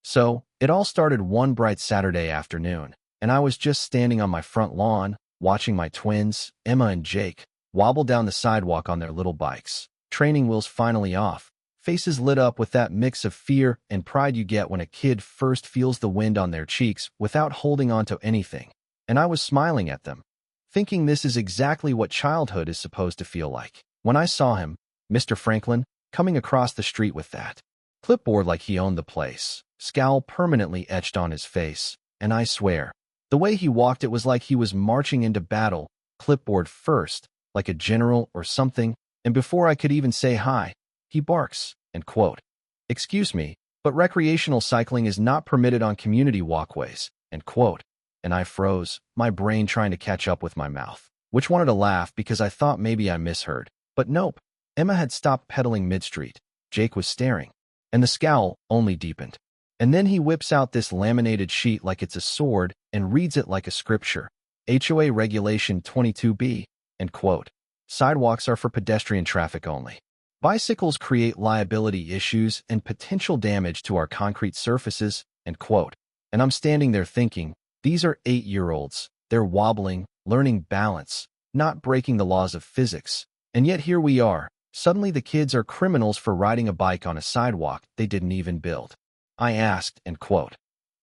So, it all started one bright Saturday afternoon, and I was just standing on my front lawn, watching my twins, Emma and Jake, wobble down the sidewalk on their little bikes, training wheels finally off, faces lit up with that mix of fear and pride you get when a kid first feels the wind on their cheeks without holding on to anything. And I was smiling at them, thinking this is exactly what childhood is supposed to feel like. When I saw him, Mr. Franklin, coming across the street with that clipboard like he owned the place, scowl permanently etched on his face, and I swear, the way he walked it was like he was marching into battle, clipboard first, like a general or something, and before I could even say hi, he barks, and quote, "Excuse me, but recreational cycling is not permitted on community walkways," end quote. And I froze, my brain trying to catch up with my mouth, which wanted to laugh because I thought maybe I misheard. But nope, Emma had stopped pedaling mid-street, Jake was staring, and the scowl only deepened. And then he whips out this laminated sheet like it's a sword and reads it like a scripture. HOA Regulation 22B, end quote. Sidewalks are for pedestrian traffic only. Bicycles create liability issues and potential damage to our concrete surfaces, end quote. And I'm standing there thinking, these are 8-year-olds. They're wobbling, learning balance, not breaking the laws of physics. And yet here we are. Suddenly the kids are criminals for riding a bike on a sidewalk they didn't even build. I asked, end quote.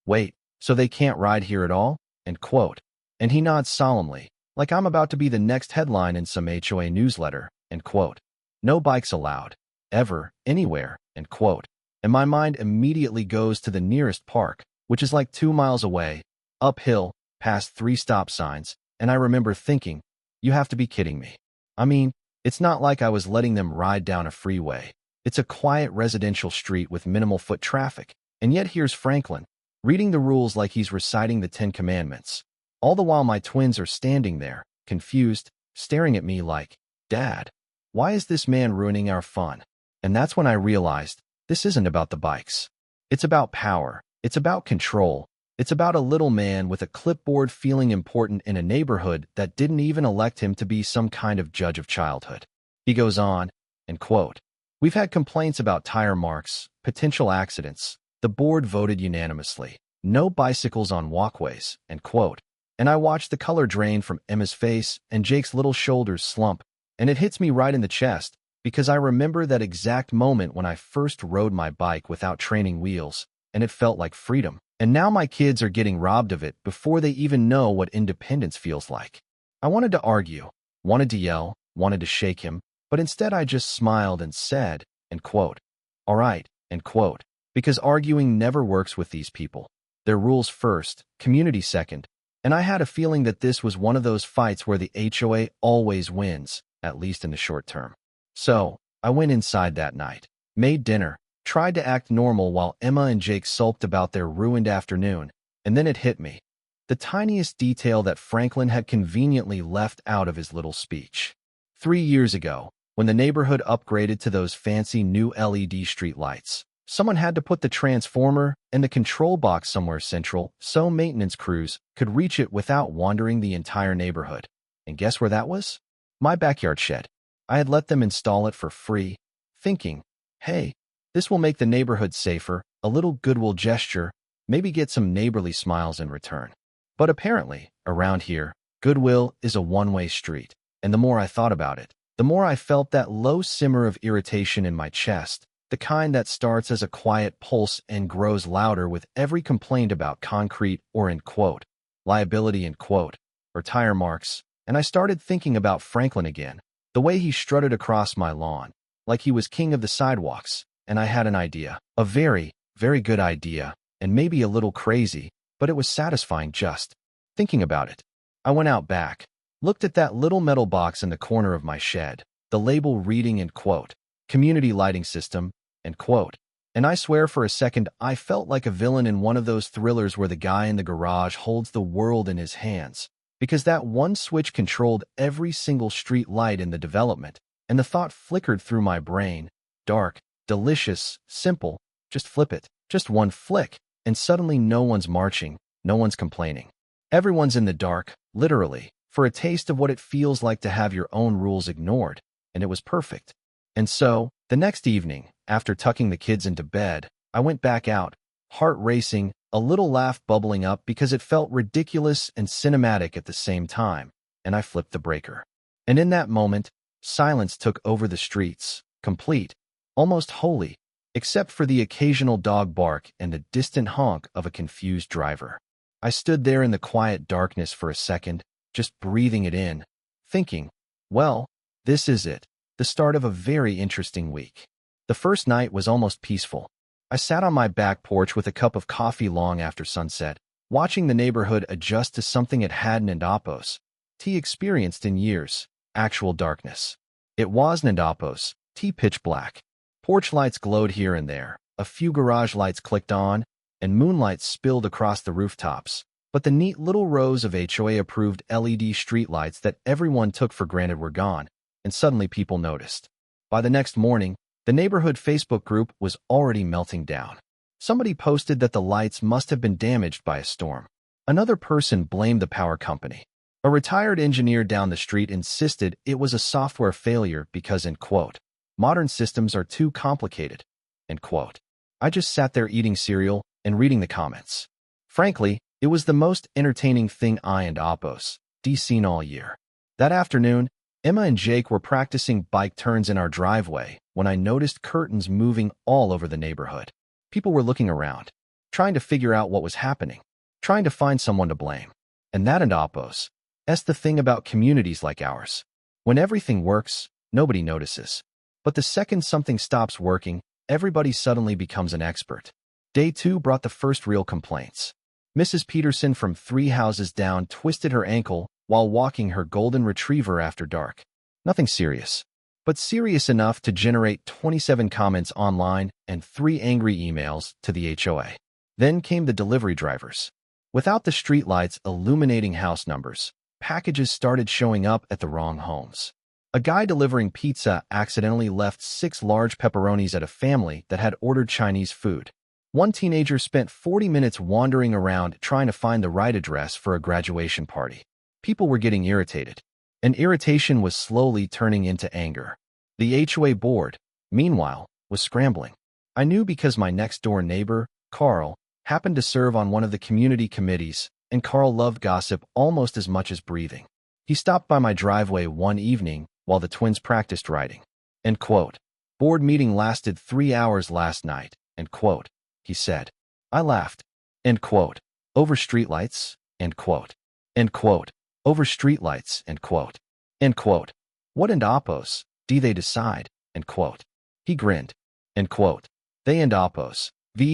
Wait, so they can't ride here at all? End quote. And he nods solemnly, like I'm about to be the next headline in some HOA newsletter, end quote. No bikes allowed. Ever, anywhere, end quote. And my mind immediately goes to the nearest park, which is like 2 miles away, uphill, past 3 stop signs, and I remember thinking, you have to be kidding me. I mean, it's not like I was letting them ride down a freeway. It's a quiet residential street with minimal foot traffic, and yet here's Franklin, reading the rules like he's reciting the 10 Commandments. All the while my twins are standing there, confused, staring at me like, Dad, why is this man ruining our fun? And that's when I realized, this isn't about the bikes. It's about power. It's about control. It's about a little man with a clipboard feeling important in a neighborhood that didn't even elect him to be some kind of judge of childhood. He goes on, and quote, "We've had complaints about tire marks, potential accidents. The board voted unanimously. No bicycles on walkways," end quote. And I watched the color drain from Emma's face and Jake's little shoulders slump, and it hits me right in the chest, because I remember that exact moment when I first rode my bike without training wheels, and it felt like freedom. And now my kids are getting robbed of it before they even know what independence feels like. I wanted to argue, wanted to yell, wanted to shake him, but instead I just smiled and said, end quote, "All right," end quote, because arguing never works with these people. Their rules first, community second, and I had a feeling that this was one of those fights where the HOA always wins, at least in the short term. So, I went inside that night, made dinner, tried to act normal while Emma and Jake sulked about their ruined afternoon, and then it hit me. The tiniest detail that Franklin had conveniently left out of his little speech. 3 years ago, when the neighborhood upgraded to those fancy new LED streetlights, someone had to put the transformer and the control box somewhere central so maintenance crews could reach it without wandering the entire neighborhood. And guess where that was? My backyard shed. I had let them install it for free, thinking, hey, this will make the neighborhood safer, a little goodwill gesture, maybe get some neighborly smiles in return. But apparently, around here, goodwill is a one-way street, and the more I thought about it, the more I felt that low simmer of irritation in my chest, the kind that starts as a quiet pulse and grows louder with every complaint about concrete or, in quote, liability, in quote, or tire marks, and I started thinking about Franklin again, the way he strutted across my lawn, like he was king of the sidewalks. And I had an idea, a very, very good idea, and maybe a little crazy, but it was satisfying just thinking about it. I went out back, looked at that little metal box in the corner of my shed, the label reading, in quote, community lighting system, end quote, and I swear for a second I felt like a villain in one of those thrillers where the guy in the garage holds the world in his hands, because that one switch controlled every single street light in the development, and the thought flickered through my brain, dark, delicious, simple, just flip it, just one flick, and suddenly no one's marching, no one's complaining. Everyone's in the dark, literally, for a taste of what it feels like to have your own rules ignored, and it was perfect. And so, the next evening, after tucking the kids into bed, I went back out, heart racing, a little laugh bubbling up because it felt ridiculous and cinematic at the same time, and I flipped the breaker. And in that moment, silence took over the streets, complete, almost holy, except for the occasional dog bark and the distant honk of a confused driver. I stood there in the quiet darkness for a second, just breathing it in, thinking, well, this is it, the start of a very interesting week. The first night was almost peaceful. I sat on my back porch with a cup of coffee long after sunset, watching the neighborhood adjust to something it hadn't and oppos experienced in years, actual darkness. It wasn't oppos pitch black. Porch lights glowed here and there, a few garage lights clicked on, and moonlight spilled across the rooftops. But the neat little rows of HOA-approved LED streetlights that everyone took for granted were gone, and suddenly people noticed. By the next morning, the neighborhood Facebook group was already melting down. Somebody posted that the lights must have been damaged by a storm. Another person blamed the power company. A retired engineer down the street insisted it was a software failure because, end quote, modern systems are too complicated, end quote. I just sat there eating cereal and reading the comments. Frankly, it was the most entertaining thing I and Oppos seen all year. That afternoon, Emma and Jake were practicing bike turns in our driveway when I noticed curtains moving all over the neighborhood. People were looking around, trying to figure out what was happening, trying to find someone to blame. And that and Oppos. That's the thing about communities like ours. When everything works, nobody notices. But the second something stops working, everybody suddenly becomes an expert. Day 2 brought the first real complaints. Mrs. Peterson from 3 houses down twisted her ankle while walking her golden retriever after dark. Nothing serious, but serious enough to generate 27 comments online and 3 angry emails to the HOA. Then came the delivery drivers. Without the streetlights illuminating house numbers, packages started showing up at the wrong homes. A guy delivering pizza accidentally left 6 large pepperonis at a family that had ordered Chinese food. One teenager spent 40 minutes wandering around trying to find the right address for a graduation party. People were getting irritated, and irritation was slowly turning into anger. The HOA board, meanwhile, was scrambling. I knew because my next-door neighbor, Carl, happened to serve on one of the community committees, and Carl loved gossip almost as much as breathing. He stopped by my driveway one evening while the twins practiced writing. End quote. Board meeting lasted 3 hours last night, end quote, he said. I laughed. End quote. Over streetlights, end quote. End quote. Over streetlights, end quote. End quote. What and Oppos, they decide, end quote. He grinned. End quote. They and Oppos,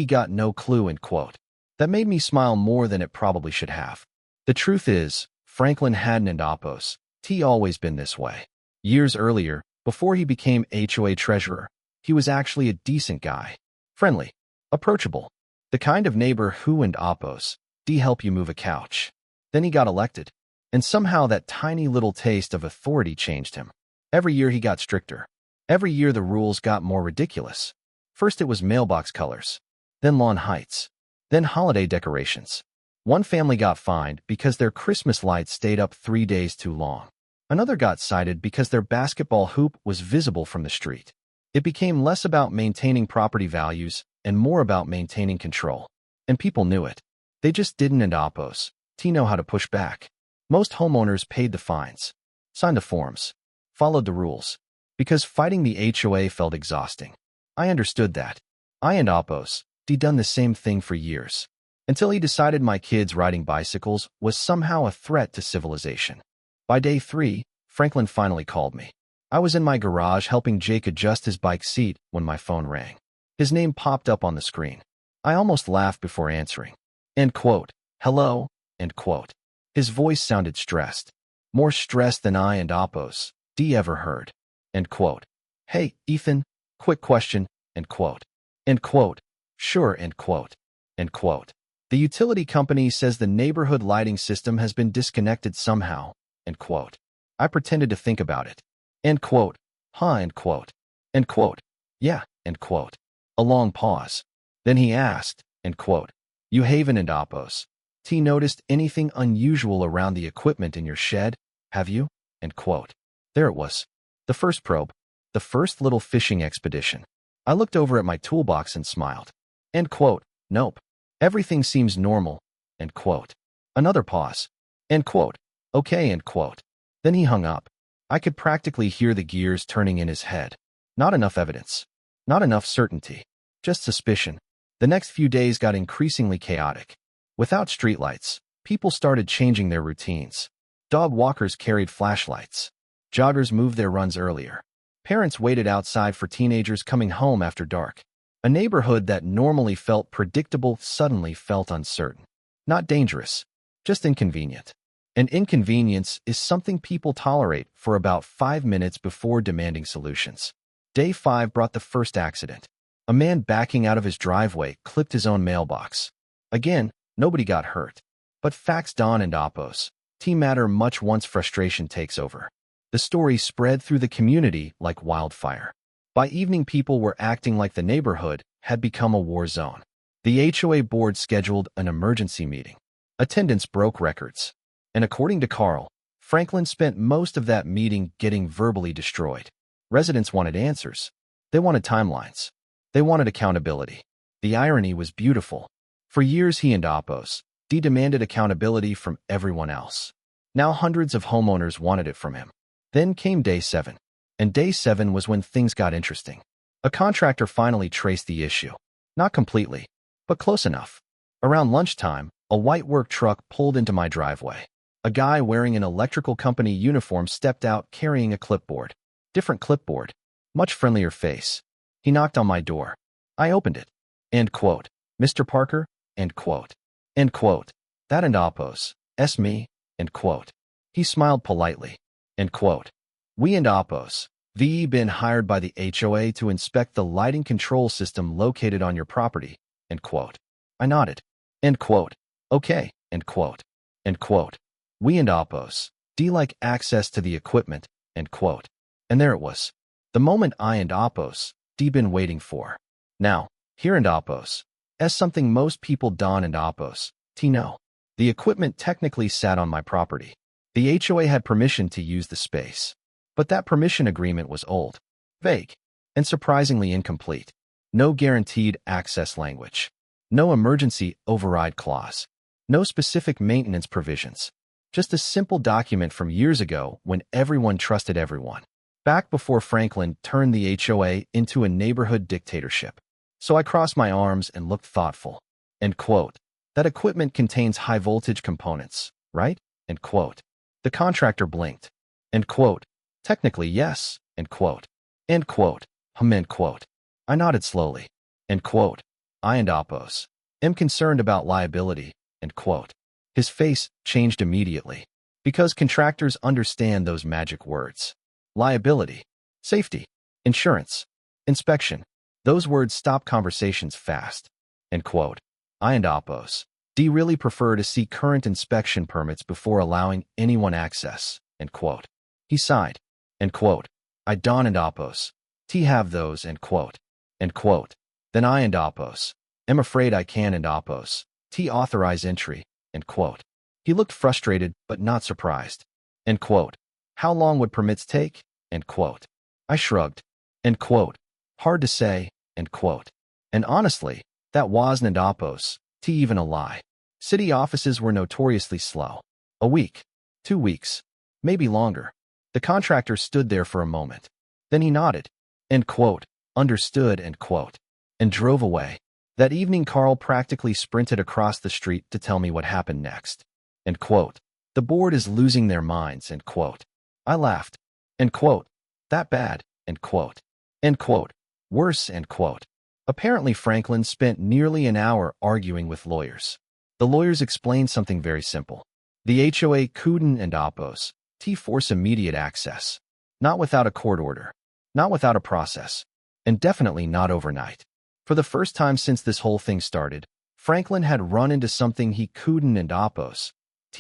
got no clue, end quote. That made me smile more than it probably should have. The truth is, Franklin hadn't and Oppos, always been this way. Years earlier, before he became HOA treasurer, he was actually a decent guy. Friendly, approachable, the kind of neighbor who and Oppos, help you move a couch. Then he got elected, and somehow that tiny little taste of authority changed him. Every year he got stricter. Every year the rules got more ridiculous. First it was mailbox colors, then lawn heights, then holiday decorations. One family got fined because their Christmas lights stayed up 3 days too long. Another got cited because their basketball hoop was visible from the street. It became less about maintaining property values and more about maintaining control. And people knew it. They just didn't and Oppos know how to push back. Most homeowners paid the fines, signed the forms, followed the rules, because fighting the HOA felt exhausting. I understood that. I and Oppos done the same thing for years, until he decided my kids riding bicycles was somehow a threat to civilization. By day 3, Franklin finally called me. I was in my garage helping Jake adjust his bike seat when my phone rang. His name popped up on the screen. I almost laughed before answering. End quote. Hello, end quote. His voice sounded stressed. More stressed than I and Oppos ever heard. End quote. Hey, Ethan, quick question, end quote. End quote. Sure, end quote. End quote. The utility company says the neighborhood lighting system has been disconnected somehow, end quote. I pretended to think about it. End quote. Huh, end quote. End quote. Yeah, end quote. A long pause. Then he asked, end quote. You Haven and Oppos, noticed anything unusual around the equipment in your shed, have you? End quote. There it was. The first probe. The first little fishing expedition. I looked over at my toolbox and smiled. End quote. Nope. Everything seems normal, end quote. Another pause, end quote. Okay, end quote. Then he hung up. I could practically hear the gears turning in his head. Not enough evidence. Not enough certainty. Just suspicion. The next few days got increasingly chaotic. Without streetlights, people started changing their routines. Dog walkers carried flashlights. Joggers moved their runs earlier. Parents waited outside for teenagers coming home after dark. A neighborhood that normally felt predictable suddenly felt uncertain. Not dangerous, just inconvenient. And inconvenience is something people tolerate for about 5 minutes before demanding solutions. Day 5 brought the first accident. A man backing out of his driveway clipped his own mailbox. Again, nobody got hurt. But facts dawn and oppose. Matter much once frustration takes over. The story spread through the community like wildfire. By evening, people were acting like the neighborhood had become a war zone. The HOA board scheduled an emergency meeting. Attendance broke records. And according to Carl, Franklin spent most of that meeting getting verbally destroyed. Residents wanted answers. They wanted timelines. They wanted accountability. The irony was beautiful. For years, he and Oppos demanded accountability from everyone else. Now hundreds of homeowners wanted it from him. Then came day 7. And day 7 was when things got interesting. A contractor finally traced the issue. Not completely, but close enough. Around lunchtime, a white work truck pulled into my driveway. A guy wearing an electrical company uniform stepped out carrying a clipboard. Different clipboard. Much friendlier face. He knocked on my door. I opened it. End quote. Mr. Parker? End quote. End quote. That and Oppos. S me? End quote. He smiled politely. End quote. We and Oppos. VE been hired by the HOA to inspect the lighting control system located on your property. End quote. I nodded. End quote. Okay. End quote. End quote. We and Oppos. Like access to the equipment. End quote. And there it was. The moment I and Oppos been waiting for. Now, here and Oppos. As something most people don and Oppos know. The equipment technically sat on my property. The HOA had permission to use the space. But that permission agreement was old, vague, and surprisingly incomplete. No guaranteed access language. No emergency override clause. No specific maintenance provisions. Just a simple document from years ago when everyone trusted everyone. Back before Franklin turned the HOA into a neighborhood dictatorship. So I crossed my arms and looked thoughtful. End quote. That equipment contains high-voltage components, right? End quote. The contractor blinked. End quote. Technically, yes. End quote. End quote. End quote. I nodded slowly. End quote. I and Oppos am concerned about liability. End quote. His face changed immediately. Because contractors understand those magic words. Liability. Safety. Insurance. Inspection. Those words stop conversations fast. End quote. I and Oppos really prefer to see current inspection permits before allowing anyone access. End quote. He sighed. End quote. I don and Oppos have those. End quote. End quote. Then I and Oppos am afraid I can and Oppos authorize entry. End quote. He looked frustrated but not surprised. End quote. How long would permits take? End quote. I shrugged. End quote. Hard to say. End quote. And honestly, that wasn't Oppos even a lie. City offices were notoriously slow. A week, 2 weeks, maybe longer. The contractor stood there for a moment. Then he nodded. End quote. Understood. End quote. And drove away. That evening, Carl practically sprinted across the street to tell me what happened next. End quote. The board is losing their minds. End quote. I laughed. End quote. That bad. End quote. End quote. Worse. End quote. Apparently, Franklin spent nearly an hour arguing with lawyers. The lawyers explained something very simple. The HOA couldn't and Oppos force immediate access. Not without a court order. Not without a process. And definitely not overnight. For the first time since this whole thing started, Franklin had run into something he couldn't and Oppos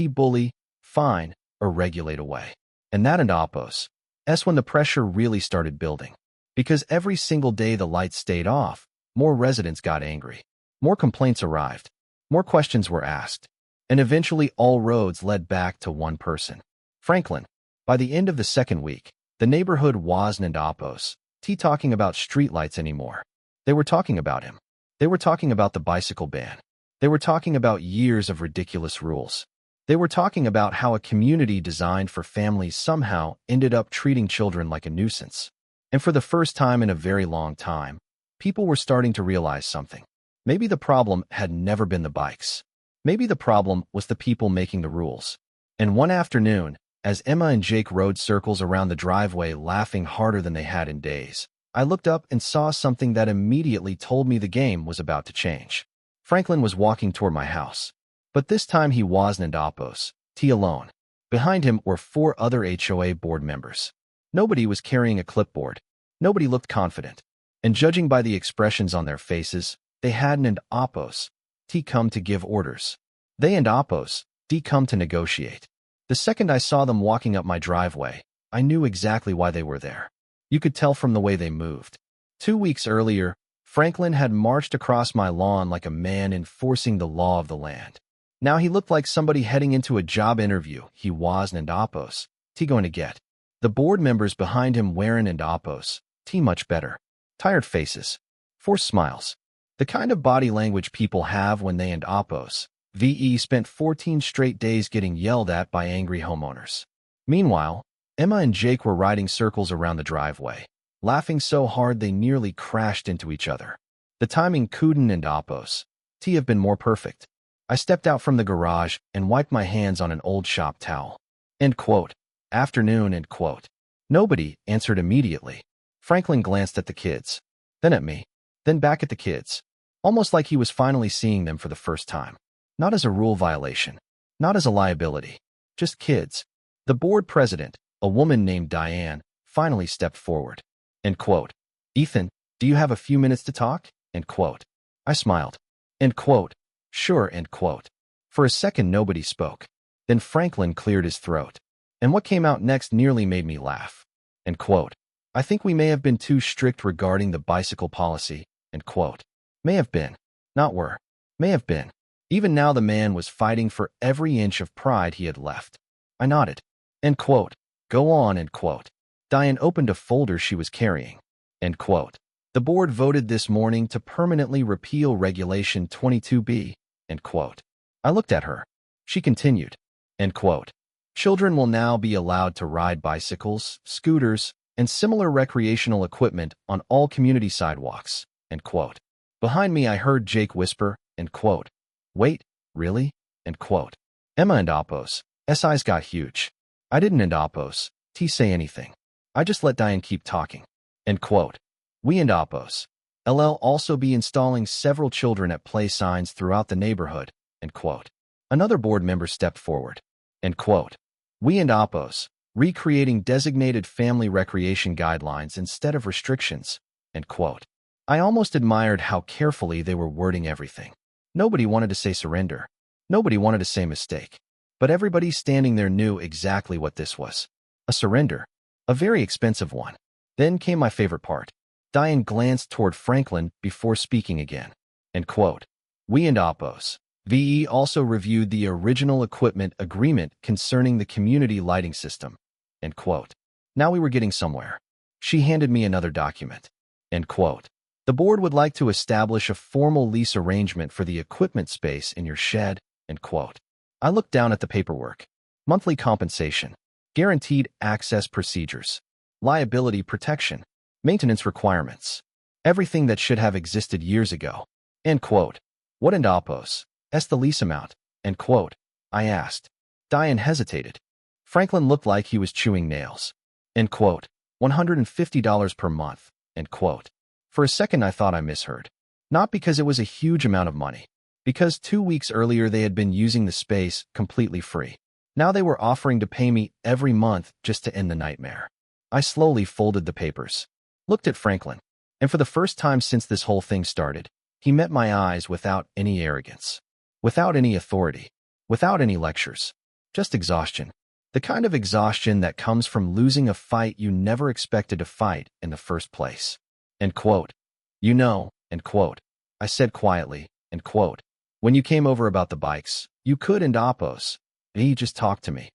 bully, fine, or regulate away. And that and Oppos when the pressure really started building. Because every single day the lights stayed off, more residents got angry. More complaints arrived. More questions were asked. And eventually all roads led back to one person. Franklin. By the end of the second week, the neighborhood wasn't Oppos talking about streetlights anymore. They were talking about him. They were talking about the bicycle ban. They were talking about years of ridiculous rules. They were talking about how a community designed for families somehow ended up treating children like a nuisance. And for the first time in a very long time, people were starting to realize something. Maybe the problem had never been the bikes. Maybe the problem was the people making the rules. And one afternoon, as Emma and Jake rode circles around the driveway laughing harder than they had in days, I looked up and saw something that immediately told me the game was about to change. Franklin was walking toward my house. But this time he wasn't Oppos, T alone. Behind him were 4 other HOA board members. Nobody was carrying a clipboard. Nobody looked confident. And judging by the expressions on their faces, they hadn't Oppos, T come to give orders. They and Oppos, D come to negotiate. The second I saw them walking up my driveway, I knew exactly why they were there. You could tell from the way they moved. 2 weeks earlier, Franklin had marched across my lawn like a man enforcing the law of the land. Now he looked like somebody heading into a job interview he wasn't Oppos, T going to get. The board members behind him wearing Oppos, T much better. Tired faces. Forced smiles. The kind of body language people have when they and Oppos, VE spent 14 straight days getting yelled at by angry homeowners. Meanwhile, Emma and Jake were riding circles around the driveway, laughing so hard they nearly crashed into each other. The timing couldn't and Oppos, T have been more perfect. I stepped out from the garage and wiped my hands on an old shop towel. End quote. Afternoon, end quote. Nobody answered immediately. Franklin glanced at the kids, then at me, then back at the kids, almost like he was finally seeing them for the first time. Not as a rule violation, not as a liability, just kids. The board president, a woman named Diane, finally stepped forward. End quote. Ethan, do you have a few minutes to talk? End quote. I smiled. End quote. Sure, end quote. For a second, nobody spoke. Then Franklin cleared his throat. And what came out next nearly made me laugh. End quote. I think we may have been too strict regarding the bicycle policy. End quote. May have been. Not were. May have been. Even now the man was fighting for every inch of pride he had left. I nodded. End quote. Go on, end quote. Diane opened a folder she was carrying. End quote. The board voted this morning to permanently repeal Regulation 22B. End quote. I looked at her. She continued. End quote. Children will now be allowed to ride bicycles, scooters, and similar recreational equipment on all community sidewalks. End quote. Behind me I heard Jake whisper, end quote. Wait, really? End quote. Emma and Oppos, SI's got huge. I didn't and Oppos, T say anything. I just let Diane keep talking. End quote. We and Oppos, LL also be installing several children at play signs throughout the neighborhood. End quote. Another board member stepped forward. End quote. We and Oppos, recreating designated family recreation guidelines instead of restrictions. End quote. I almost admired how carefully they were wording everything. Nobody wanted to say surrender. Nobody wanted to say mistake. But everybody standing there knew exactly what this was. A surrender. A very expensive one. Then came my favorite part. Diane glanced toward Franklin before speaking again. End quote. We and Oppos, VE also reviewed the original equipment agreement concerning the community lighting system. End quote. Now we were getting somewhere. She handed me another document. End quote. The board would like to establish a formal lease arrangement for the equipment space in your shed. End quote. I looked down at the paperwork. Monthly compensation. Guaranteed access procedures. Liability protection. Maintenance requirements. Everything that should have existed years ago. End quote. What and Oppos? S the lease amount. End quote. I asked. Diane hesitated. Franklin looked like he was chewing nails. End quote. $150 per month. End quote. For a second I thought I misheard. Not because it was a huge amount of money. Because 2 weeks earlier they had been using the space completely free. Now they were offering to pay me every month just to end the nightmare. I slowly folded the papers. Looked at Franklin. And for the first time since this whole thing started, he met my eyes without any arrogance. Without any authority. Without any lectures. Just exhaustion. The kind of exhaustion that comes from losing a fight you never expected to fight in the first place. End quote. You know, end quote. I said quietly, end quote. When you came over about the bikes, you could and Oppos. He just talked to me.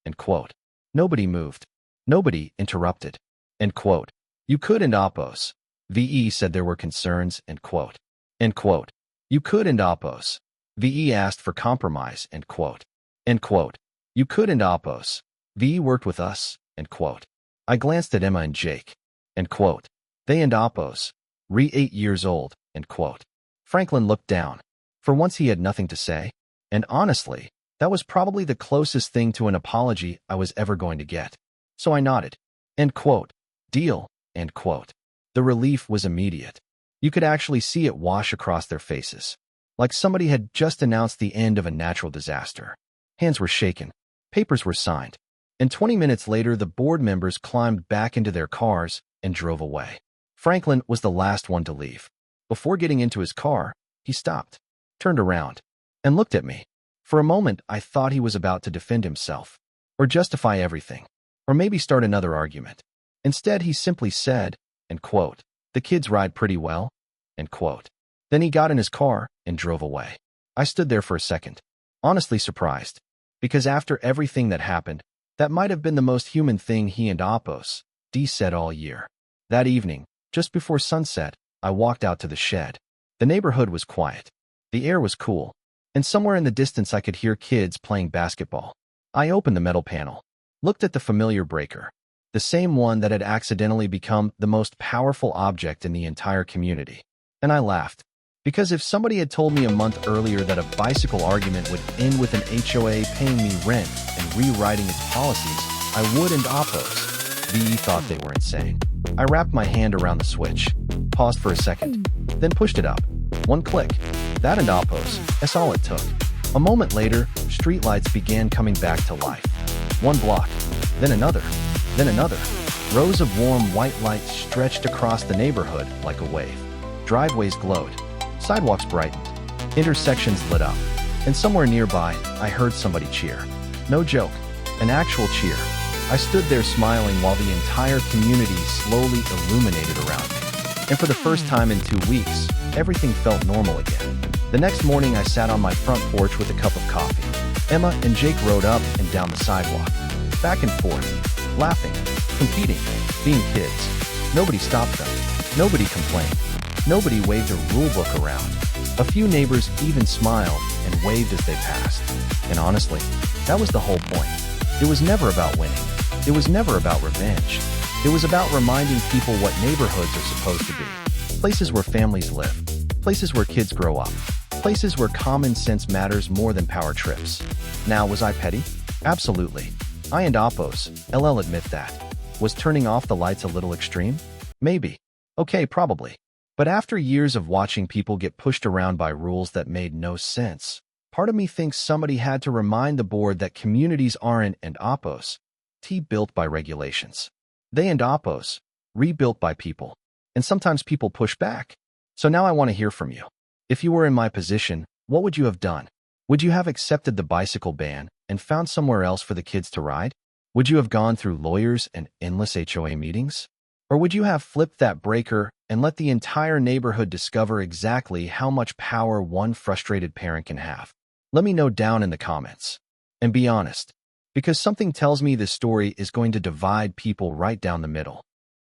End quote. Nobody moved. Nobody interrupted. End quote. You could and Oppos. VE said there were concerns, end quote. End quote. You could and Oppos. VE asked for compromise, end quote. End quote. You could and oppose. VE worked with us, end quote. I glanced at Emma and Jake, end quote. They and oppose. Re 8 years old, end quote. Franklin looked down. For once he had nothing to say. And honestly, that was probably the closest thing to an apology I was ever going to get. So I nodded. End quote. Deal, end quote. The relief was immediate. You could actually see it wash across their faces, like somebody had just announced the end of a natural disaster. Hands were shaken, papers were signed, and 20 minutes later the board members climbed back into their cars and drove away. Franklin was the last one to leave. Before getting into his car, he stopped, turned around, and looked at me. For a moment, I thought he was about to defend himself, or justify everything, or maybe start another argument. Instead, he simply said, end quote, the kids ride pretty well, end quote. Then he got in his car and drove away. I stood there for a second, honestly surprised, because after everything that happened, that might have been the most human thing he and Oppos D said all year. That evening, just before sunset, I walked out to the shed. The neighborhood was quiet. The air was cool, and somewhere in the distance I could hear kids playing basketball. I opened the metal panel, looked at the familiar breaker, the same one that had accidentally become the most powerful object in the entire community, and I laughed. Because if somebody had told me a month earlier that a bicycle argument would end with an HOA paying me rent and rewriting its policies, I would and oppose. VE thought they were insane. I wrapped my hand around the switch, paused for a second, then pushed it up. One click. That and oppose. That's all it took. A moment later, streetlights began coming back to life. One block, then another, then another. Rows of warm white lights stretched across the neighborhood like a wave. Driveways glowed. Sidewalks brightened. Intersections lit up. And somewhere nearby, I heard somebody cheer. No joke, an actual cheer. I stood there smiling while the entire community slowly illuminated around me. And for the first time in 2 weeks, everything felt normal again. The next morning, I sat on my front porch with a cup of coffee. Emma and Jake rode up and down the sidewalk, back and forth, laughing, competing, being kids. Nobody stopped them. Nobody complained. Nobody waved a rulebook around. A few neighbors even smiled and waved as they passed. And honestly, that was the whole point. It was never about winning. It was never about revenge. It was about reminding people what neighborhoods are supposed to be. Places where families live. Places where kids grow up. Places where common sense matters more than power trips. Now, was I petty? Absolutely. I and Oppos, LL admit that. Was turning off the lights a little extreme? Maybe. Okay, probably. But after years of watching people get pushed around by rules that made no sense, part of me thinks somebody had to remind the board that communities aren't and Oppos, built by regulations. They and Oppos, rebuilt by people. And sometimes people push back. So now I want to hear from you. If you were in my position, what would you have done? Would you have accepted the bicycle ban and found somewhere else for the kids to ride? Would you have gone through lawyers and endless HOA meetings? Or would you have flipped that breaker and let the entire neighborhood discover exactly how much power one frustrated parent can have? Let me know down in the comments. And be honest, because something tells me this story is going to divide people right down the middle.